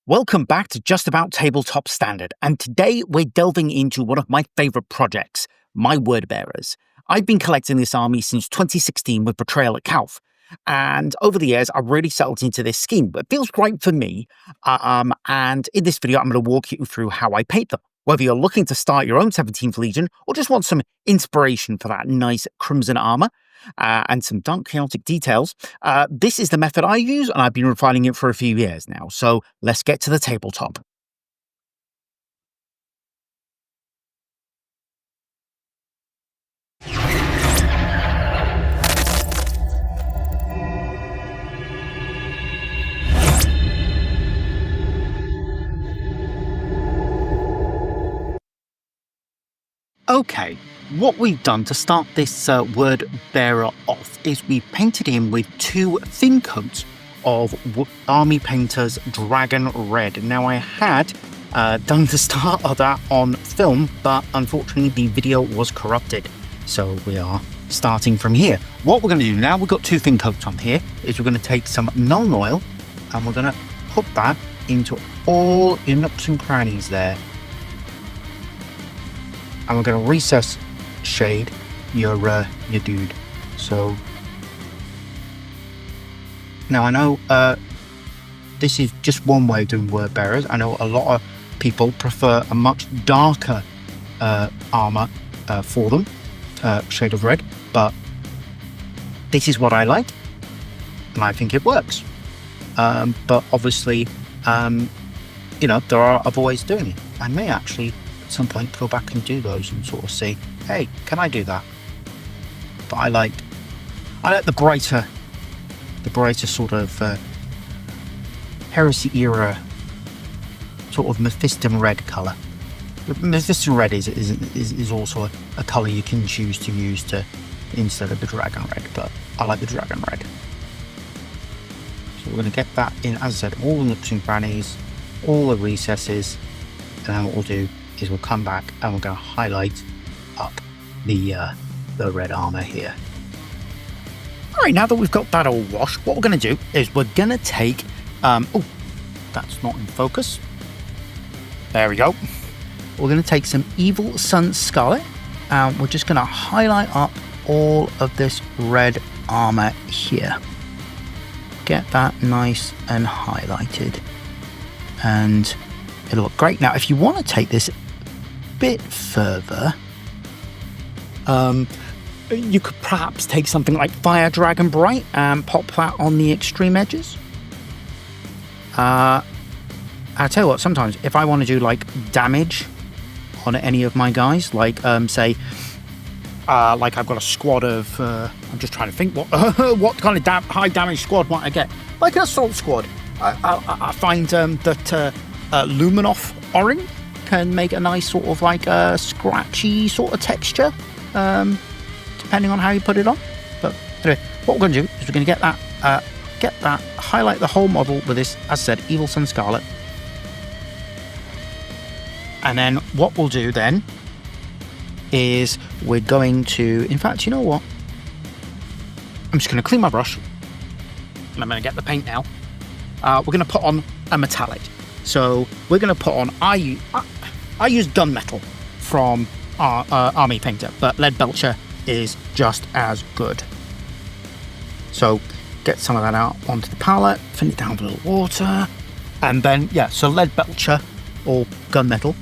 Welcome back to Just About Tabletop Standard, and today we're delving into one of my favourite projects, my word bearers. I've been collecting this army since 2016 with Betrayal at Calth, and over the years I've really settled into this scheme, but it feels right for me, and in this video I'm going to walk you through how I paint them. Whether you're looking to start your own 17th Legion, or just want some inspiration for that nice crimson armour, and some dark chaotic details, this is the method I use, and I've been refining it for a few years now, so let's get to the tabletop. Okay, what we've done to start this word bearer off is we've painted him with two thin coats of Army Painter's Dragon Red. Now, I had done the start of that on film, but unfortunately the video was corrupted. So we are starting from here. What we're going to do now, we've got two thin coats on here, is we're going to take some Nuln Oil and we're going to put that into all your nooks and crannies there. And we're going to recess shade your dude. So now I know this is just one way of doing word bearers. I know a lot of people prefer a much darker armor for them, shade of red, but this is what I like, and I think it works. But obviously, you know, there are other ways of doing it. I may actually at some point go back and do those and sort of see, hey, can I do that? But I like the brighter sort of Heresy era sort of Mephiston red colour. Mephiston red is also a colour you can choose to use to instead of the dragon red, but I like the dragon red. So we're going to get that in, as I said, all the nooks and crannies, all the recesses, and then what we'll do is we'll come back and we're going to highlight up the red armor here. All right, now that we've got that all washed, what we're going to do is we're going to take, oh, that's not in focus. There we go. We're going to take some Evil Sun Scarlet, and we're just going to highlight up all of this red armor here. Get that nice and highlighted, and it'll look great. Now, if you want to take this bit further, you could perhaps take something like Fire Dragon Bright and pop that on the extreme edges. I'll tell you what, sometimes if I want to do like damage on any of my guys, like say like I've got a squad of I'm just trying to think what kind of high damage squad might I get, like an assault squad. I find that Luminoff Orange can make a nice sort of like a scratchy sort of texture, depending on how you put it on. But anyway, what we're going to do is we're going to get that, highlight the whole model with this, as I said, Evil Sun Scarlet. And then what we'll do then is we're going to, in fact, you know what? I'm just going to clean my brush, and I'm going to get the paint now. We're going to put on a metallic. So we're going to put on, I use gunmetal from Army Painter, but lead belcher is just as good. So get some of that out onto the palette, thin it down with a little water, and then, yeah, so lead belcher or gunmetal,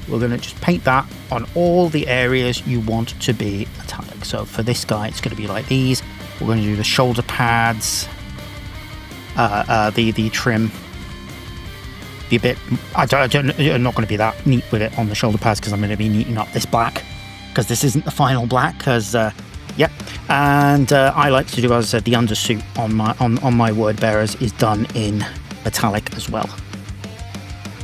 we're going to just paint that on all the areas you want to be metallic. So for this guy, it's going to be like these. We're going to do the shoulder pads, the trim. Be a bit, I'm not going to be that neat with it on the shoulder pads because I'm going to be neating up this black, because this isn't the final black, because yeah. And I like to do, as I said, the undersuit on my word bearers is done in metallic as well.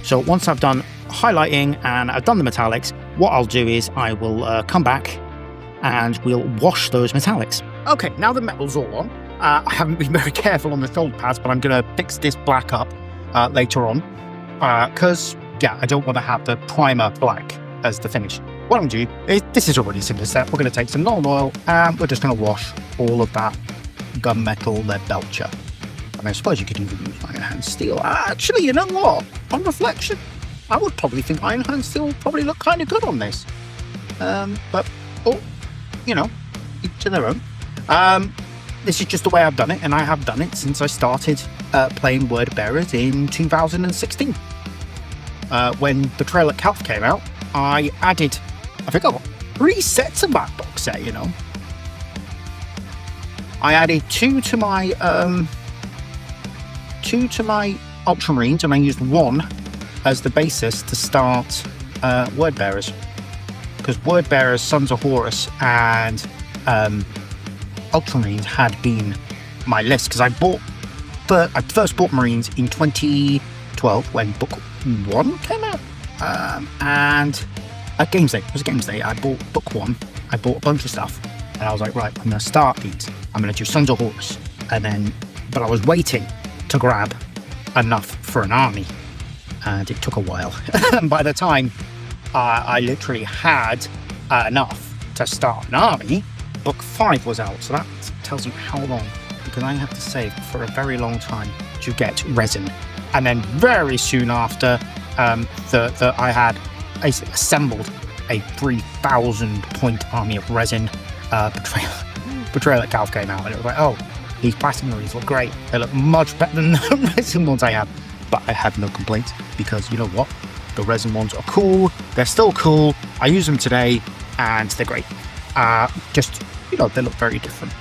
So once I've done highlighting and I've done the metallics, what I'll do is I will come back and we'll wash those metallics. Okay, now the metal's all on. I haven't been very careful on the shoulder pads, but I'm going to fix this black up later on, because yeah, I don't want to have the primer black as the finish. What I'm going to do is, this is already a simple step, we're going to take some Nuln Oil and we're just going to wash all of that gunmetal lead belcher. And I suppose you could even use Iron Hand Steel. Actually, you know what? On reflection, I would probably think Iron Hand Steel would probably look kind of good on this. But, you know, each to their own. This is just the way I've done it, and I have done it since I started playing Word Bearers in 2016. When Betrayal at Calth came out, I added, I think I got 3 sets of that box set, you know. I added 2 to my Ultramarines, and I used 1 as the basis to start Word Bearers. Because Word Bearers, Sons of Horus, and Ultramarines had been my list. Because I first bought Marines in 2012 when Book 1 came out. And at Games Day, it was a Games Day, I bought Book 1, I bought a bunch of stuff. And I was like, right, I'm going to start these. I'm going to do Sons of Horus. But I was waiting to grab enough for an army. And it took a while. And by the time I literally had enough to start an army, Book 5 was out. So that tells you how long. Because I had to save for a very long time to get resin. And then very soon after, I had assembled a 3,000 point army of resin. Betrayal at Calth came out, and it was like, oh, these plastic Marines look great. They look much better than the resin ones I had. But I had no complaints, because you know what? The resin ones are cool. They're still cool. I use them today, and they're great. Just, you know, they look very different.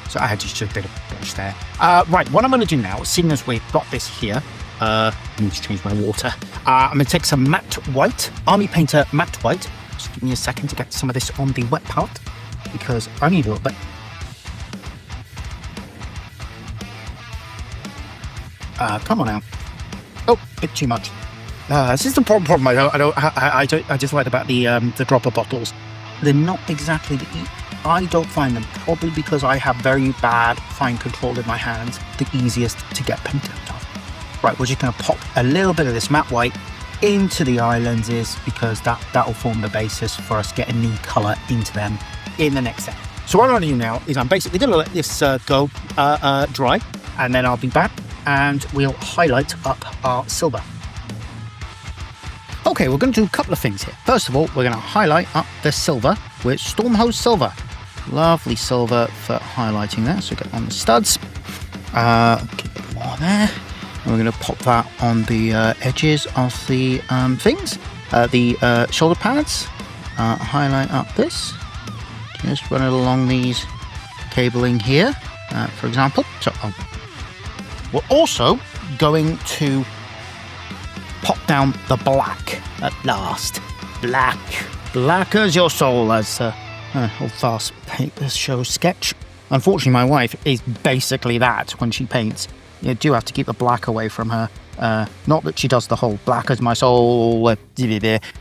So I had just a bit of brush there. Right, what I'm going to do now, seeing as we've got this here, I need to change my water. I'm going to take some matte white, Army Painter matte white. Just give me a second to get some of this on the wet part, because I need a little bit. Come on now. Oh, a bit too much. This is the problem I dislike about the dropper bottles. They're not exactly I don't find them, probably because I have very bad fine control in my hands, the easiest to get paint out of. Right, we're just going to pop a little bit of this matte white into the eye lenses, because that will form the basis for us getting the colour into them in the next set. So what I'm going to do now is I'm basically going to let this go dry, and then I'll be back and we'll highlight up our silver. Okay, we're going to do a couple of things here. First of all, we're going to highlight up the silver with Stormhose Silver. Lovely silver for highlighting there. So get on the studs. Keep it more there. And we're going to pop that on the edges of the things. The shoulder pads. Highlight up this. Just run it along these cabling here, for example. So we're also going to pop down the black at last. Black as your soul, as old fast paint this show sketch. Unfortunately, my wife is basically that when she paints. You do have to keep the black away from her. Not that she does the whole black as my soul.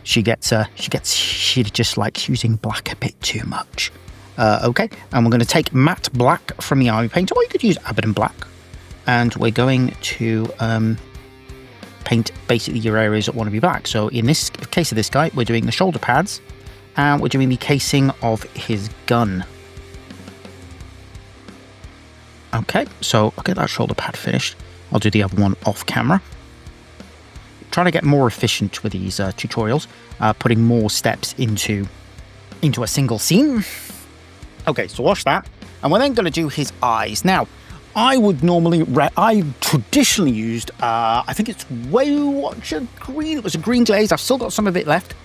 She just likes using black a bit too much. Okay, and we're going to take matte black from the army painter, or you could use Abaddon black, and we're going to paint basically your areas that want to be black. So in this case of this guy, we're doing the shoulder pads, and we're doing the casing of his gun. Okay, so I'll get that shoulder pad finished. I'll do the other one off camera. Trying to get more efficient with these tutorials, putting more steps into a single scene. Okay, so watch that. And we're then going to do his eyes. Now, I traditionally used, I think it's Waywatcher Green. It was a green glaze. I've still got some of it left.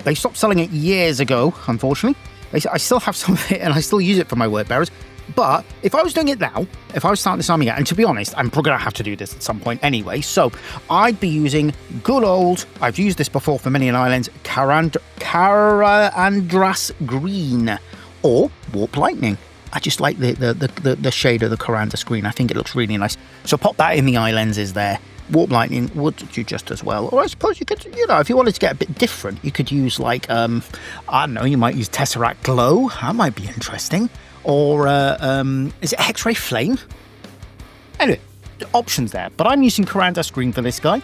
They stopped selling it years ago, unfortunately. I still have some of it, and I still use it for my word bearers. But if I was doing it now, if I was starting this army out, and to be honest, I'm probably going to have to do this at some point anyway, so I'd be using good old, I've used this before for many an islands, Karandras Green, or Warp Lightning. I just like the shade of the Karandras Green. I think it looks really nice. So pop that in the eye lenses there. Warp Lightning would do just as well. Or I suppose you could, if you wanted to get a bit different, you could use like, I don't know, you might use Tesseract Glow. That might be interesting. Or is it X-Ray Flame? Anyway, options there. But I'm using Karandras Green for this guy.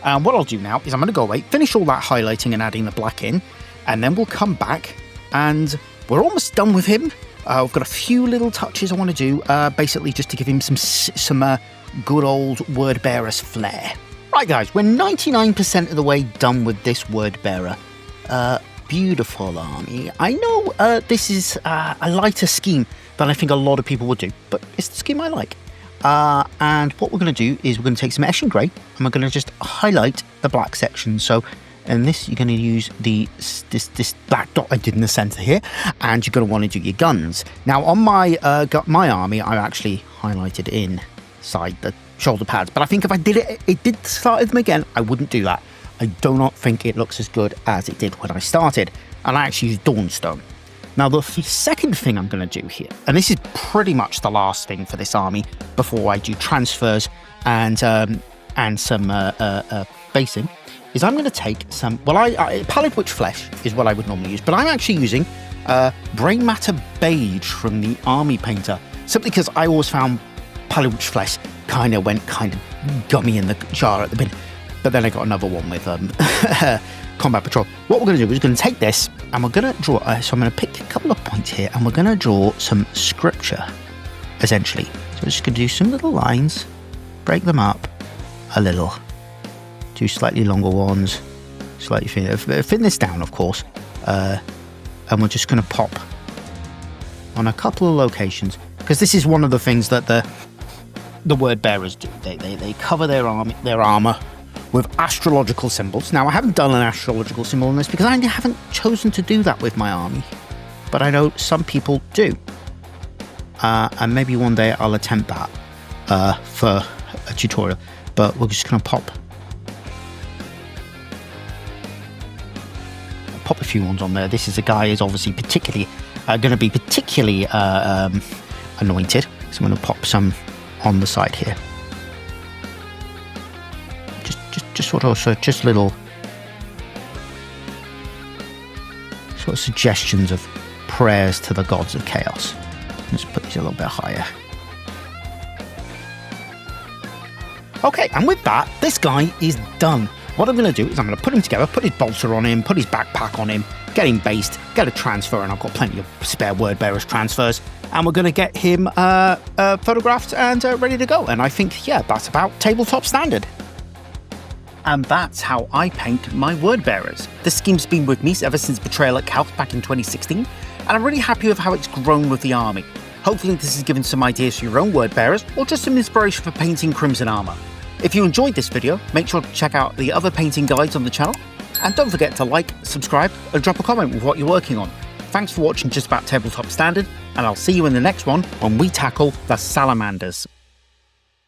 And what I'll do now is I'm going to go away, finish all that highlighting and adding the black in, and then we'll come back and we're almost done with him. I've got a few little touches I want to do, basically just to give him some good old word bearer's flair. Right, guys, we're 99% of the way done with this word bearer. Beautiful army. I know this is a lighter scheme than I think a lot of people would do, but it's the scheme I like. And what we're going to do is we're going to take some Eshin Grey and we're going to just highlight the black section. So in this, you're going to use this black dot I did in the center here, and you're going to want to do your guns. Now on my army, I actually highlighted inside the shoulder pads, but I think if I did it did start them again, I wouldn't do that. I do not think it looks as good as it did when I started, and I actually used Dawnstone. Now the second thing I'm going to do here, and this is pretty much the last thing for this army before I do transfers and some basing, is I'm going to take some, Pallid Witch Flesh is what I would normally use, but I'm actually using Brain Matter Beige from the Army Painter, simply because I always found Pallid Witch Flesh kind of went gummy in the jar at the bin. But then I got another one with Combat Patrol. What we're going to do is we're going to take this and we're going to draw, so I'm going to pick a couple of points here and we're going to draw some scripture, essentially. So we're just going to do some little lines, break them up a little, do slightly longer ones, slightly thin this down, of course, and we're just going to pop on a couple of locations, because this is one of the things that the word bearers do. They cover their armor with astrological symbols. Now, I haven't done an astrological symbol on this because I haven't chosen to do that with my army, but I know some people do. And maybe one day I'll attempt that for a tutorial, but we're just going to pop a few ones on there. This is a guy who's obviously going to be particularly anointed, so I'm going to pop some on the side here. Just little sort of suggestions of prayers to the gods of chaos. Let's put these a little bit higher. Okay, and with that, this guy is done. What I'm going to do is I'm going to put him together, put his bolter on him, put his backpack on him, get him based, get a transfer, and I've got plenty of spare word bearers transfers, and we're going to get him photographed and ready to go. And I think, yeah, that's about tabletop standard. And that's how I paint my word bearers. This scheme's been with me ever since Betrayal at Calth back in 2016, and I'm really happy with how it's grown with the army. Hopefully this has given some ideas for your own word bearers, or just some inspiration for painting Crimson armor. If you enjoyed this video, make sure to check out the other painting guides on the channel, and don't forget to like, subscribe, and drop a comment with what you're working on. Thanks for watching Just About Tabletop Standard, and I'll see you in the next one when we tackle the Salamanders.